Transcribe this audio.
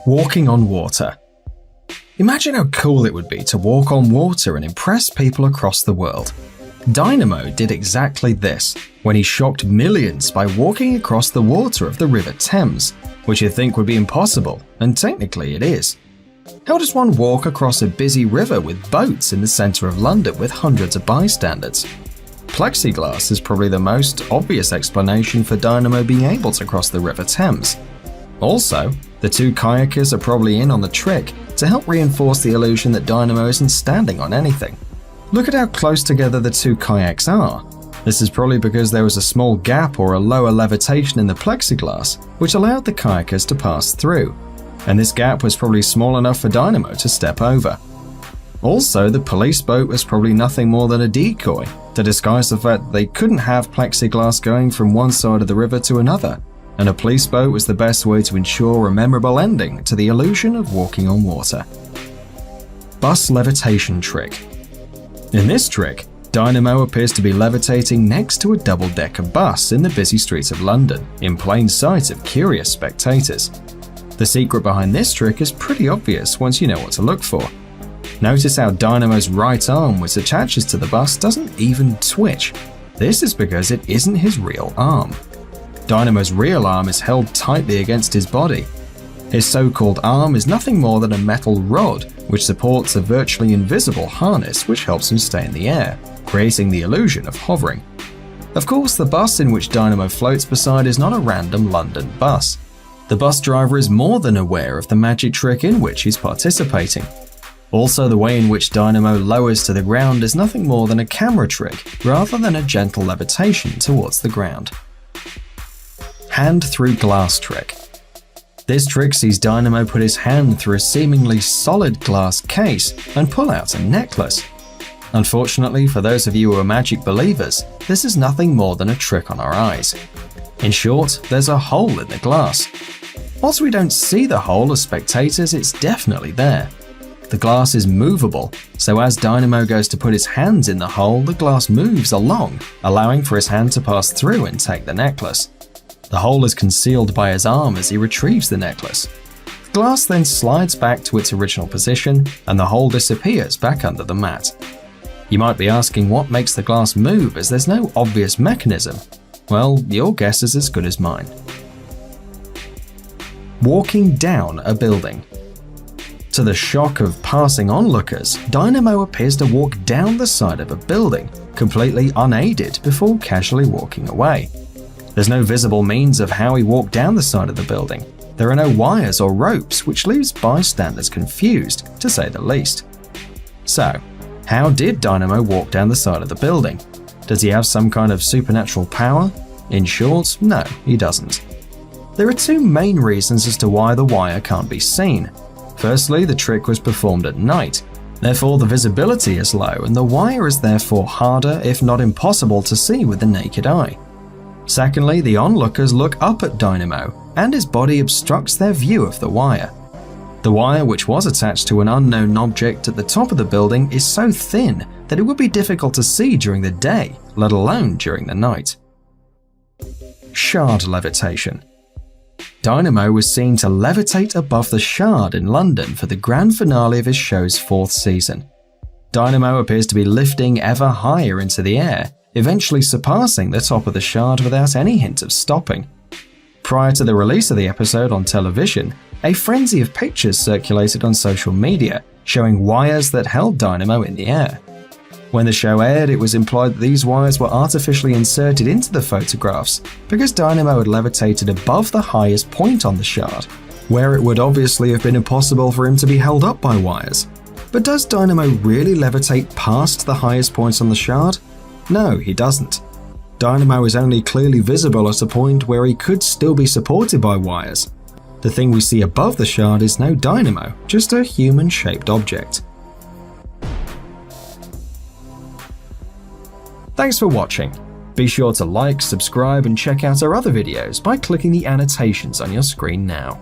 Walking on water. Imagine how cool it would be to walk on water and impress people across the world. Dynamo did exactly this when he shocked millions by walking across the water of the River Thames, which you'd think would be impossible, and technically it is. How does one walk across a busy river with boats in the centre of London with hundreds of bystanders? Plexiglass is probably the most obvious explanation for Dynamo being able to cross the River Thames. Also, the two kayakers are probably in on the trick to help reinforce the illusion that Dynamo isn't standing on anything. Look at how close together the two kayaks are. This is probably because there was a small gap or a lower levitation in the plexiglass, which allowed the kayakers to pass through, and this gap was probably small enough for Dynamo to step over. Also, the police boat was probably nothing more than a decoy to disguise the fact that they couldn't have plexiglass going from one side of the river to another, and a police boat was the best way to ensure a memorable ending to the illusion of walking on water. Bus levitation trick. In this trick, Dynamo appears to be levitating next to a double-decker bus in the busy streets of London, in plain sight of curious spectators. The secret behind this trick is pretty obvious once you know what to look for. Notice how Dynamo's right arm, which attaches to the bus, doesn't even twitch. This is because it isn't his real arm. Dynamo's real arm is held tightly against his body. His so-called arm is nothing more than a metal rod which supports a virtually invisible harness which helps him stay in the air, creating the illusion of hovering. Of course, the bus in which Dynamo floats beside is not a random London bus. The bus driver is more than aware of the magic trick in which he's participating. Also, the way in which Dynamo lowers to the ground is nothing more than a camera trick rather than a gentle levitation towards the ground. Hand through glass trick. This trick sees Dynamo put his hand through a seemingly solid glass case and pull out a necklace. Unfortunately, for those of you who are magic believers, this is nothing more than a trick on our eyes. In short, there's a hole in the glass. Whilst we don't see the hole as spectators, it's definitely there. The glass is movable, so as Dynamo goes to put his hands in the hole, the glass moves along, allowing for his hand to pass through and take the necklace. The hole is concealed by his arm as he retrieves the necklace. The glass then slides back to its original position, and the hole disappears back under the mat. You might be asking what makes the glass move, as there's no obvious mechanism. Well, your guess is as good as mine. Walking down a building. To the shock of passing onlookers, Dynamo appears to walk down the side of a building, completely unaided, before casually walking away. There's no visible means of how he walked down the side of the building. There are no wires or ropes, which leaves bystanders confused, to say the least. So, how did Dynamo walk down the side of the building? Does he have some kind of supernatural power? In short, no, he doesn't. There are two main reasons as to why the wire can't be seen. Firstly, the trick was performed at night. Therefore, the visibility is low and the wire is therefore harder, if not impossible, to see with the naked eye. Secondly, the onlookers look up at Dynamo, and his body obstructs their view of the wire. The wire, which was attached to an unknown object at the top of the building, is so thin that it would be difficult to see during the day, let alone during the night. Shard levitation. Dynamo was seen to levitate above the Shard in London for the grand finale of his show's 4th season. Dynamo appears to be lifting ever higher into the air, eventually surpassing the top of the Shard without any hint of stopping. Prior to the release of the episode on television, a frenzy of pictures circulated on social media showing wires that held Dynamo in the air. When the show aired, it was implied that these wires were artificially inserted into the photographs because Dynamo had levitated above the highest point on the Shard, where it would obviously have been impossible for him to be held up by wires. But does Dynamo really levitate past the highest points on the Shard? No, he doesn't. Dynamo is only clearly visible at a point where he could still be supported by wires. The thing we see above the Shard is no Dynamo, just a human-shaped object. Thanks for watching. Be sure to like, subscribe, and check out our other videos by clicking the annotations on your screen now.